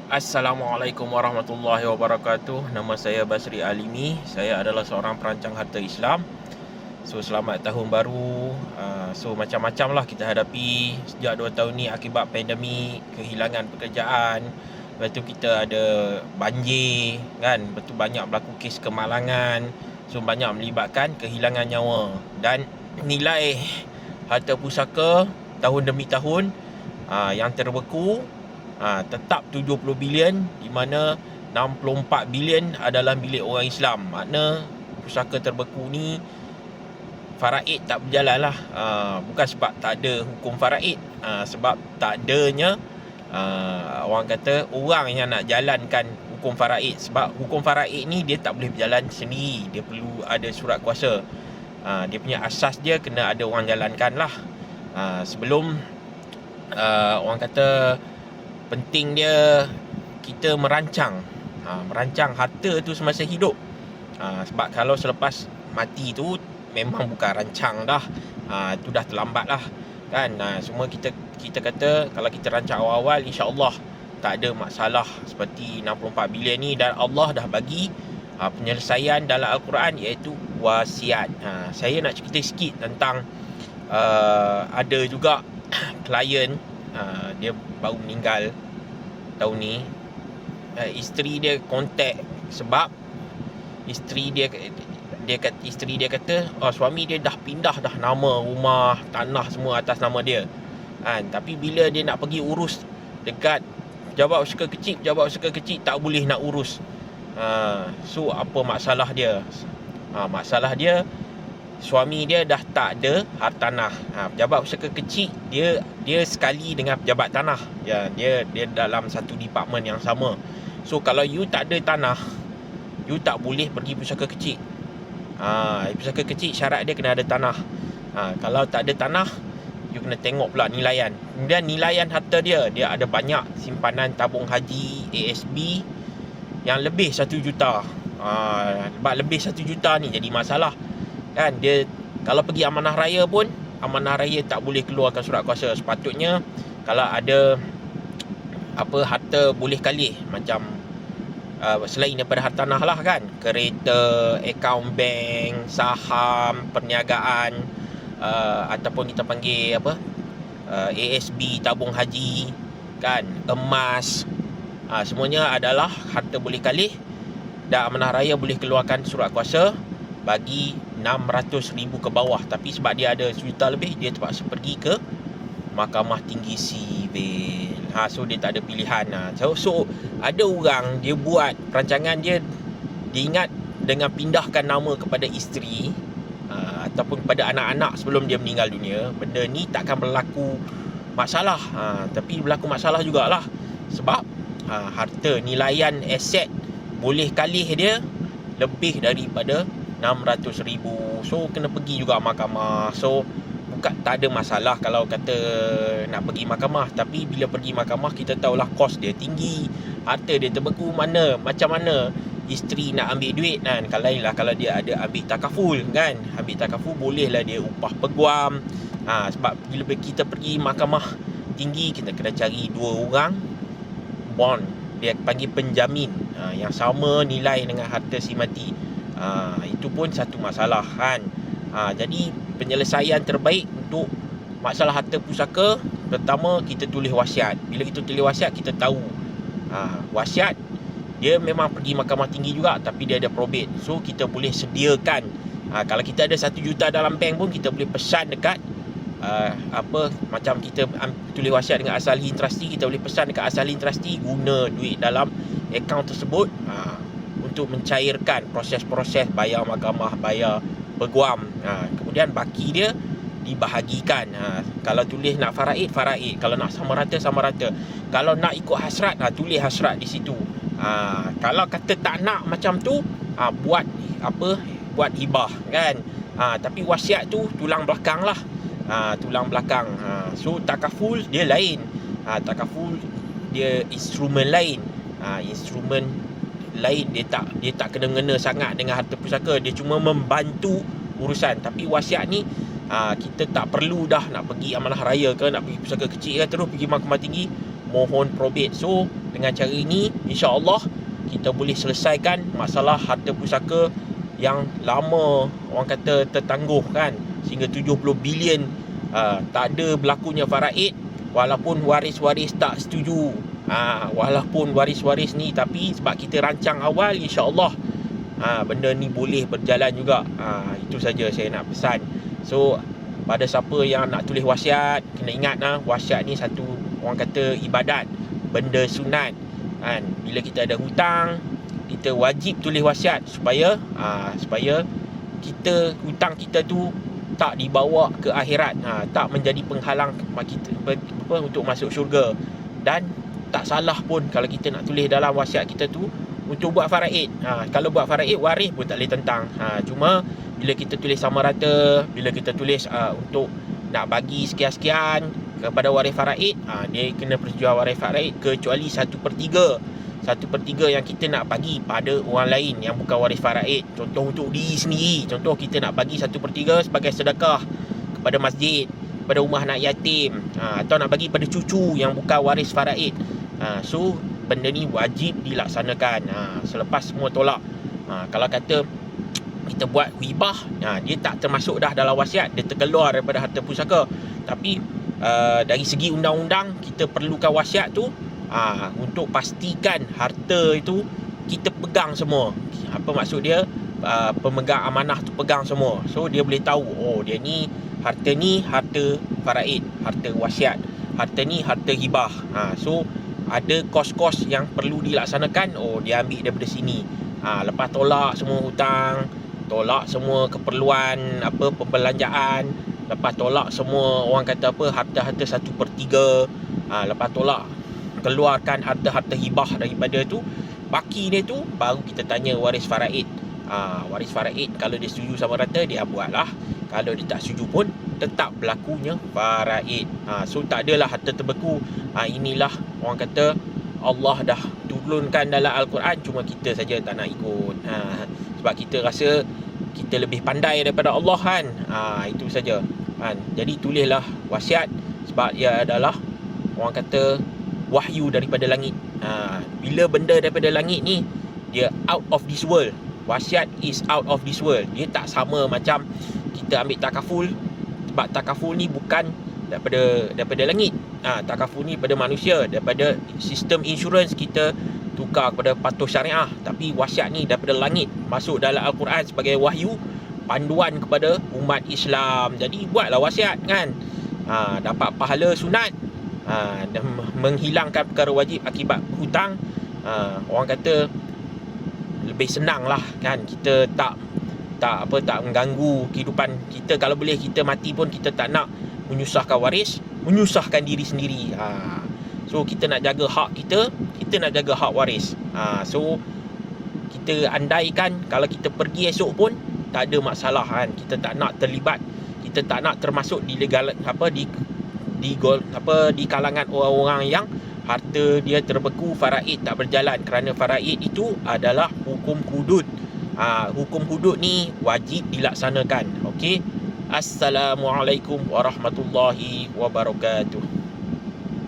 Assalamualaikum warahmatullahi wabarakatuh. Nama saya Basri Alimi. Saya adalah seorang perancang harta Islam. So selamat tahun baru. So macam-macam lah kita hadapi sejak 2 tahun ni akibat pandemik, kehilangan pekerjaan. Lepas tu kita ada banjir kan. Lepas tu banyak berlaku kes kemalangan. So banyak melibatkan kehilangan nyawa. Dan nilai harta pusaka tahun demi tahun yang terbeku tetap 70 bilion, di mana 64 bilion adalah milik orang Islam. Makna pusaka terbeku ni faraid tak berjalan lah. Bukan sebab tak ada hukum faraid, sebab tak adanya orang kata orang yang nak jalankan hukum faraid. Sebab hukum faraid ni dia tak boleh berjalan sendiri, dia perlu ada surat kuasa. Dia punya asas dia kena ada orang jalankan lah. Sebelum orang kata penting dia kita merancang harta tu semasa hidup. Sebab kalau selepas mati tu memang bukan rancang dah. Itu dah terlambat lah kan. Semua kita kata kalau kita rancang awal-awal, insya-Allah tak ada masalah seperti 64 bilion ni. Dan Allah dah bagi penyelesaian dalam Al-Quran, iaitu wasiat. Saya nak cerita sikit tentang ada juga klien, dia baru meninggal tahun ni. Isteri dia kontak sebab isteri dia kata suami dia dah pindah dah nama rumah, tanah semua atas nama dia kan. Tapi bila dia nak pergi urus dekat pejabat usaha kecil tak boleh nak urus. So apa masalah dia? Masalah dia, suami dia dah tak ada hartanah. Pejabat usaha kecil dia sekali dengan pejabat tanah. Dia dalam satu department yang sama. So kalau you tak ada tanah, you tak boleh pergi pusaka kecil. Pusaka kecil syarat dia kena ada tanah. Kalau tak ada tanah, you kena tengok pula nilaian. Kemudian nilaian harta dia ada banyak simpanan tabung haji ASB yang lebih 1 juta. Sebab lebih 1 juta ni jadi masalah kan. Dia kalau pergi amanah raya pun, amanah raya tak boleh keluarkan surat kuasa. Sepatutnya kalau ada harta boleh kalih, macam selain daripada hartanah lah kan, kereta, akaun bank, saham, perniagaan, ataupun kita panggil ASB, tabung haji kan, emas, semuanya adalah harta boleh kalih. Dan amanah raya boleh keluarkan surat kuasa bagi 600,000 ke bawah. Tapi sebab dia ada sejuta lebih, dia terpaksa pergi ke Mahkamah Tinggi Sivil. So dia tak ada pilihan. So ada orang dia buat perancangan dia ingat dengan pindahkan nama kepada isteri ataupun kepada anak-anak sebelum dia meninggal dunia. Benda ni takkan berlaku masalah. Tapi berlaku masalah jugalah. Sebab harta nilaian aset boleh kalih dia lebih daripada 600,000. So kena pergi juga mahkamah. So bukan tak ada masalah kalau kata nak pergi mahkamah. Tapi bila pergi mahkamah, kita tahulah kos dia tinggi, harta dia terbeku. Macam mana isteri nak ambil duit kan. Kalau lain lah kalau dia ada ambil takaful kan. Ambil takaful bolehlah dia upah peguam. Sebab bila kita pergi mahkamah tinggi, kita kena cari 2 orang bond, dia panggil penjamin, yang sama nilai dengan harta si mati. Itu pun satu masalah kan. Jadi penyelesaian terbaik untuk masalah harta pusaka, pertama kita tulis wasiat. Bila kita tulis wasiat, kita tahu wasiat dia memang pergi mahkamah tinggi juga, tapi dia ada probate. So kita boleh sediakan, kalau kita ada 1 juta dalam bank pun, kita boleh pesan dekat macam kita tulis wasiat dengan As-Salihin Trustee, kita boleh pesan dekat As-Salihin Trustee guna duit dalam akaun tersebut untuk mencairkan proses-proses bayar mahkamah, bayar peguam. Kemudian baki dia dibahagikan. Kalau tulis nak faraid, kalau nak sama rata. Kalau nak ikut hasrat, tulis hasrat di situ. Kalau kata tak nak macam tu, buat hibah kan. Tapi wasiat tu tulang belakang lah. So takaful dia lain. Takaful dia instrumen lain. Dia tak kena-mengena sangat dengan harta pusaka. Dia cuma membantu urusan. Tapi wasiat ni kita tak perlu dah nak pergi amanah raya ke, nak pergi pusaka kecil ke, terus pergi mahkamah tinggi mohon probate. So dengan cara ini, insya-Allah kita boleh selesaikan masalah harta pusaka yang lama orang kata tertangguh kan, sehingga 70 bilion tak ada berlakunya faraid, walaupun waris-waris tak setuju. Walaupun waris-waris ni, tapi sebab kita rancang awal, insya-Allah benda ni boleh berjalan juga. Itu saja saya nak pesan. So pada siapa yang nak tulis wasiat, kena ingat wasiat ni satu orang kata ibadat, benda sunat kan. Bila kita ada hutang, kita wajib tulis wasiat supaya kita hutang kita tu tak dibawa ke akhirat, tak menjadi penghalang kita untuk masuk syurga. Dan tak salah pun kalau kita nak tulis dalam wasiat kita tu untuk buat faraid. Kalau buat faraid, waris pun tak boleh tentang. Cuma bila kita tulis sama rata, bila kita tulis untuk nak bagi sekian-sekian kepada waris faraid, dia kena persetujuan waris faraid, kecuali 1/3 yang kita nak bagi pada orang lain yang bukan waris faraid. Contoh untuk diri sendiri, contoh kita nak bagi 1/3 sebagai sedekah kepada masjid, kepada rumah anak yatim, atau nak bagi pada cucu yang bukan waris faraid. So benda ni wajib dilaksanakan selepas semua tolak. Kalau kata kita buat hibah, dia tak termasuk dah dalam wasiat, dia terkeluar daripada harta pusaka. Tapi dari segi undang-undang, kita perlukan wasiat tu untuk pastikan harta itu kita pegang semua. Apa maksud dia? Pemegang amanah tu pegang semua. So dia boleh tahu, dia ni harta faraid, harta wasiat, harta ni harta hibah. So ada kos-kos yang perlu dilaksanakan, dia ambil daripada sini. Lepas tolak semua hutang, tolak semua keperluan perbelanjaan, lepas tolak semua orang kata harta-harta 1/3, lepas tolak keluarkan harta-harta hibah daripada tu, baki dia tu baru kita tanya waris faraid. Waris faraid kalau dia setuju sama rata, dia buatlah. Kalau dia tak setuju pun tetap berlakunya faraid. So tak adalah harta terbeku. Inilah orang kata Allah dah turunkan dalam Al-Quran, cuma kita saja tak nak ikut. Sebab kita rasa kita lebih pandai daripada Allah kan. Itu saja kan. Jadi tulislah wasiat, sebab ia adalah orang kata wahyu daripada langit. Bila benda daripada langit ni, dia out of this world. Wasiat is out of this world. Dia tak sama macam kita ambil takaful. Sebab takaful ni bukan daripada langit. Takaful ni daripada manusia, daripada sistem insurans kita tukar kepada patuh syariah. Tapi wasiat ni daripada langit, masuk dalam Al-Quran sebagai wahyu, panduan kepada umat Islam. Jadi buatlah wasiat kan. Dapat pahala sunat, dan menghilangkan perkara wajib akibat hutang. Orang kata lebih senang lah kan. Kita tak mengganggu kehidupan kita. Kalau boleh kita mati pun kita tak nak menyusahkan waris, menyusahkan diri sendiri. So kita nak jaga hak kita nak jaga hak waris. So kita andaikan kalau kita pergi esok pun tak ada masalah kan. Kita tak nak terlibat, kita tak nak termasuk di legal di kalangan orang-orang yang harta dia terbeku, faraid tak berjalan. Kerana faraid itu adalah hukum hudud. Hukum hudud ni wajib dilaksanakan. Okey. Assalamualaikum warahmatullahi wabarakatuh.